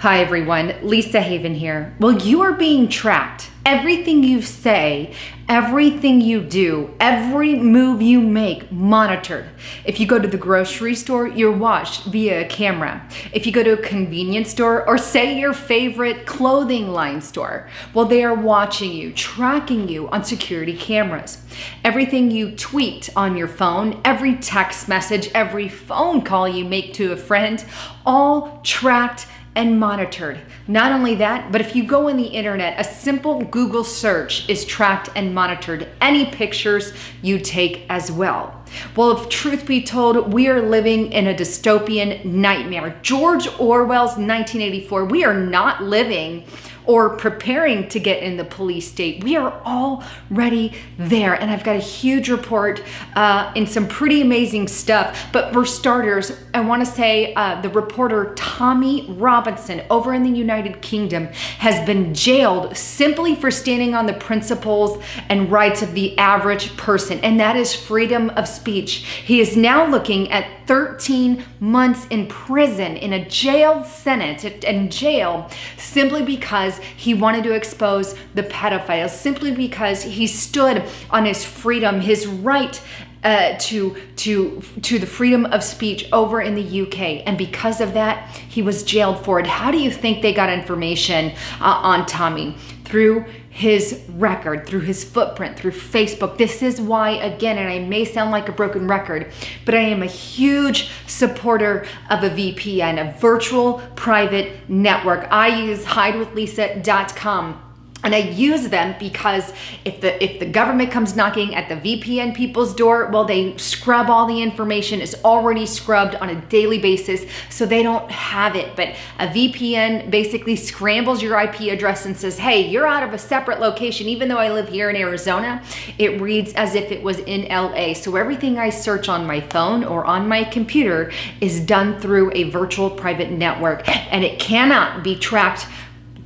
Hi everyone, Lisa Haven here. Well, you are being tracked. Everything you say, everything you do, every move you make, monitored. If you go to the grocery store, you're watched via a camera. If you go to a convenience store or say your favorite clothing line store, well, they are watching you, tracking you on security cameras. Everything you tweet on your phone, every text message, every phone call you make to a friend, all tracked and monitored. Not only that, but if you go on the internet, a simple Google search is tracked and monitored. Any pictures you take as well. Well, if truth be told, we are living in a dystopian nightmare. George Orwell's 1984, we are not living or preparing to get in the police state. We are already there. And I've got a huge report and some pretty amazing stuff. But for starters, I wanna say the reporter Tommy Robinson over in the United Kingdom has been jailed simply for standing on the principles and rights of the average person. And that is freedom of speech. He is now looking at 13 months in prison in a jail sentence in jail simply because he wanted to expose the pedophiles, simply because he stood on his freedom, his right to the freedom of speech over in the UK. And because of that, he was jailed for it. How do you think they got information on Tommy? Through his record, through his footprint, through Facebook. This is why, again, and I may sound like a broken record, but I am a huge supporter of a VPN, a virtual private network. I use hidewithlisa.com. And I use them because if the government comes knocking at the VPN people's door, well, they scrub all the information. It's already scrubbed on a daily basis, so they don't have it. But a VPN basically scrambles your IP address and says, hey, you're out of a separate location. Even though I live here in Arizona, it reads as if it was in LA. So everything I search on my phone or on my computer is done through a virtual private network, and it cannot be tracked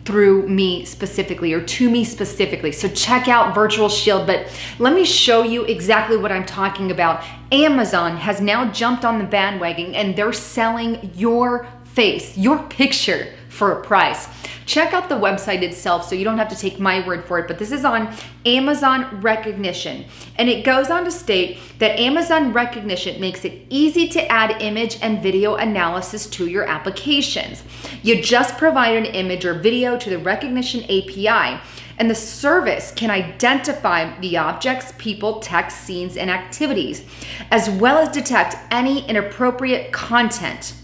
through me specifically or to me specifically. So check out Virtual Shield, but let me show you exactly what I'm talking about. Amazon has now jumped on the bandwagon and they're selling your face, your picture for a price. Check out the website itself so you don't have to take my word for it, but this is on Amazon Recognition. And it goes on to state that Amazon Recognition makes it easy to add image and video analysis to your applications. You just provide an image or video to the Recognition API, and the service can identify the objects, people, text, scenes, and activities, as well as detect any inappropriate content.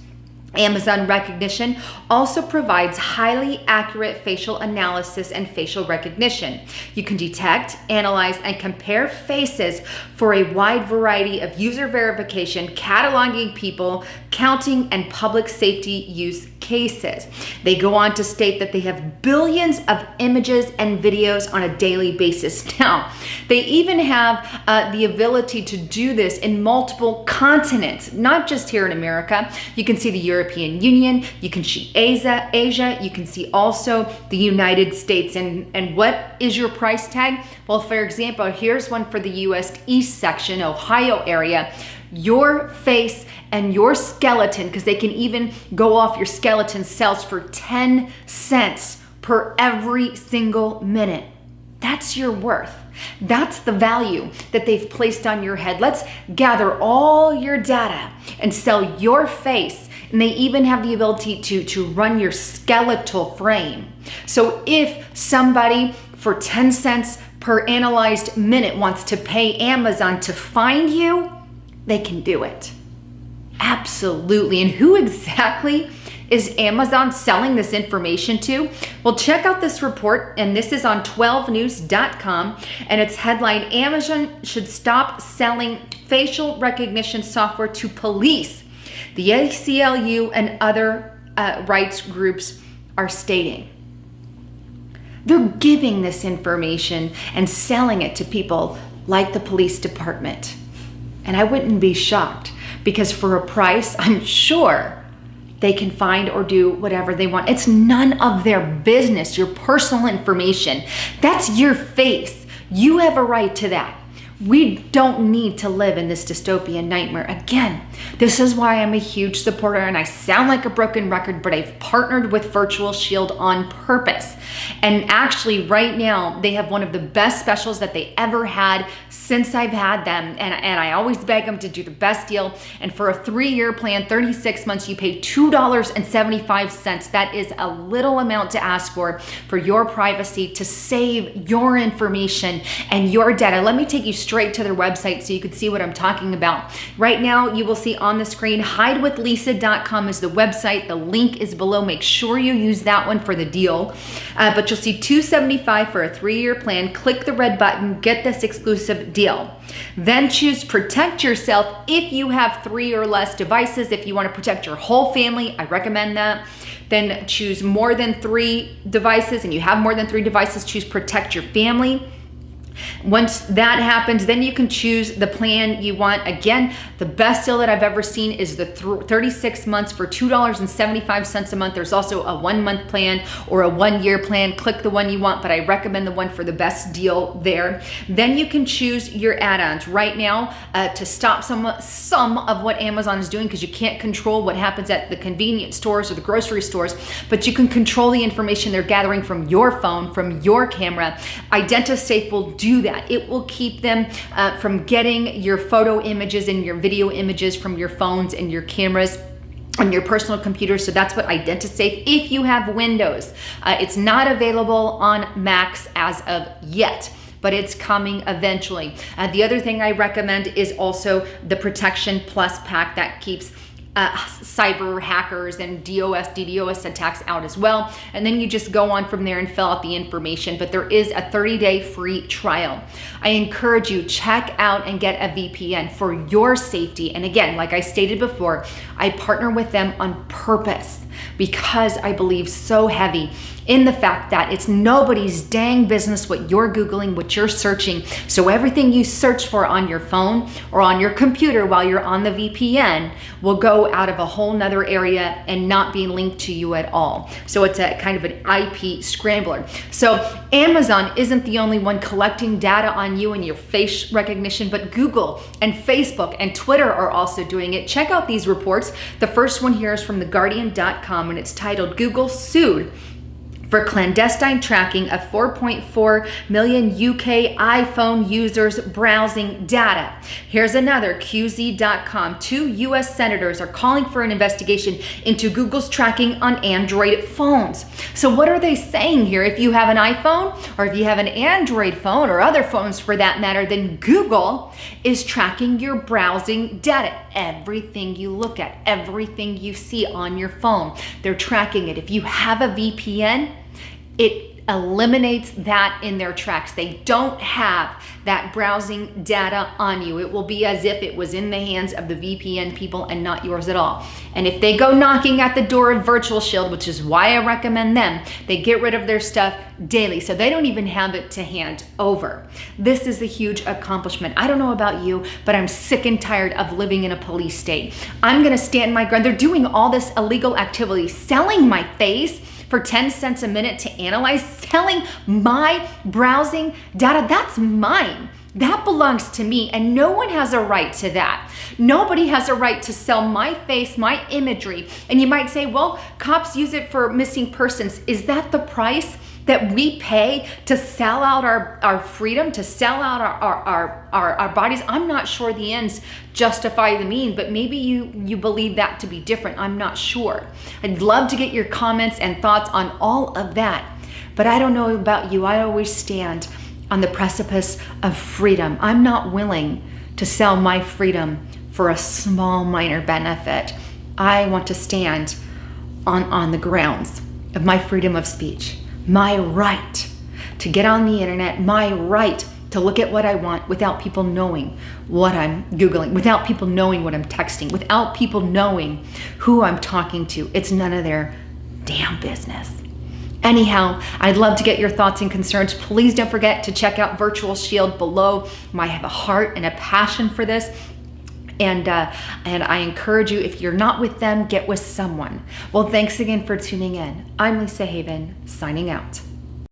Amazon Recognition also provides highly accurate facial analysis and facial recognition. You can detect, analyze, and compare faces for a wide variety of user verification, cataloging people, counting, and public safety use cases. They go on to state that they have billions of images and videos on a daily basis. Now, they even have the ability to do this in multiple continents, not just here in America. You can see the European Union, you can see Asia, you can see also the United States. And what is your price tag? Well, for example, here's one for the US East section, Ohio area. Your face and your skeleton, because they can even go off your skeleton cells for 10 cents per every single minute. That's your worth. That's the value that they've placed on your head. Let's gather all your data and sell your face. And they even have the ability to run your skeletal frame. So if somebody for 10 cents per analyzed minute wants to pay Amazon to find you, they can do it. Absolutely. And who exactly is Amazon selling this information to? Well, check out this report, and this is on 12news.com, and it's headlined, Amazon should stop selling facial recognition software to police. The ACLU and other rights groups are stating. They're giving this information and selling it to people like the police department. And I wouldn't be shocked, because for a price, I'm sure they can find or do whatever they want. It's none of their business, your personal information. That's your face. You have a right to that. We don't need to live in this dystopian nightmare. Again, this is why I'm a huge supporter, and I sound like a broken record, but I've partnered with Virtual Shield on purpose. And actually right now, they have one of the best specials that they ever had since I've had them. And I always beg them to do the best deal. And for a 3-year plan, 36 months, you pay $2.75. That is a little amount to ask for your privacy, to save your information and your data. Let me take you straight to their website so you can see what I'm talking about. Right now, you will see on the screen, hidewithlisa.com is the website. The link is below. Make sure you use that one for the deal. But you'll see $275 for a 3-year plan. Click the red button, get this exclusive deal. Then choose protect yourself if you have 3 or less devices. If you want to protect your whole family, I recommend that. Then choose more than 3 devices, and you have more than 3 devices, choose protect your family. Once that happens, then you can choose the plan you want. Again, the best deal that I've ever seen is the 36 months for $2.75 a month. There's also a 1-month plan or a 1-year plan. Click the one you want, but I recommend the one for the best deal there. Then you can choose your add-ons. Right now, to stop some of what Amazon is doing, because you can't control what happens at the convenience stores or the grocery stores, but you can control the information they're gathering from your phone, from your camera. IdentiSafe will do that. It will keep them from getting your photo images and your video images from your phones and your cameras on your personal computer. So that's what IdentiSafe, if you have Windows. It's not available on Macs as of yet, but it's coming eventually. The other thing I recommend is also the Protection Plus pack that keeps cyber hackers and DDoS attacks out as well. And then you just go on from there and fill out the information. But there is a 30-day free trial. I encourage you, check out and get a VPN for your safety. And again, like I stated before, I partner with them on purpose because I believe so heavy in the fact that it's nobody's dang business what you're Googling, what you're searching. So everything you search for on your phone or on your computer while you're on the VPN will go out of a whole nother area and not be linked to you at all. So it's a kind of an IP scrambler. So Amazon isn't the only one collecting data on you and your face recognition, but Google and Facebook and Twitter are also doing it. Check out these reports. The first one here is from theguardian.com, and it's titled Google Sued for clandestine tracking of 4.4 million UK iPhone users' browsing data. Here's another, QZ.com. 2 US senators are calling for an investigation into Google's tracking on Android phones. So what are they saying here? If you have an iPhone or if you have an Android phone or other phones for that matter, then Google is tracking your browsing data. Everything you look at, everything you see on your phone, they're tracking it. If you have a VPN, it eliminates that in their tracks. They don't have that browsing data on you. It will be as if it was in the hands of the VPN people and not yours at all. And if they go knocking at the door of Virtual Shield, which is why I recommend them, they get rid of their stuff daily. So they don't even have it to hand over. This is a huge accomplishment. I don't know about you, but I'm sick and tired of living in a police state. I'm gonna stand my ground. They're doing all this illegal activity, selling my face for 10 cents a minute to analyze, selling my browsing data. That's mine. That belongs to me, and no one has a right to that. Nobody has a right to sell my face, my imagery. And you might say, well, cops use it for missing persons. Is that the price that we pay to sell out our freedom, to sell out our bodies? I'm not sure the ends justify the means, but maybe you believe that to be different. I'm not sure. I'd love to get your comments and thoughts on all of that. But I don't know about you. I always stand on the precipice of freedom. I'm not willing to sell my freedom for a small minor benefit. I want to stand on the grounds of my freedom of speech, my right to get on the internet, my right to look at what I want without people knowing what I'm Googling, without people knowing what I'm texting, without people knowing who I'm talking to. It's none of their damn business. Anyhow, I'd love to get your thoughts and concerns. Please don't forget to check out Virtual Shield below. I have a heart and a passion for this. And I encourage you, if you're not with them, get with someone. Well, thanks again for tuning in. I'm Lisa Haven, signing out.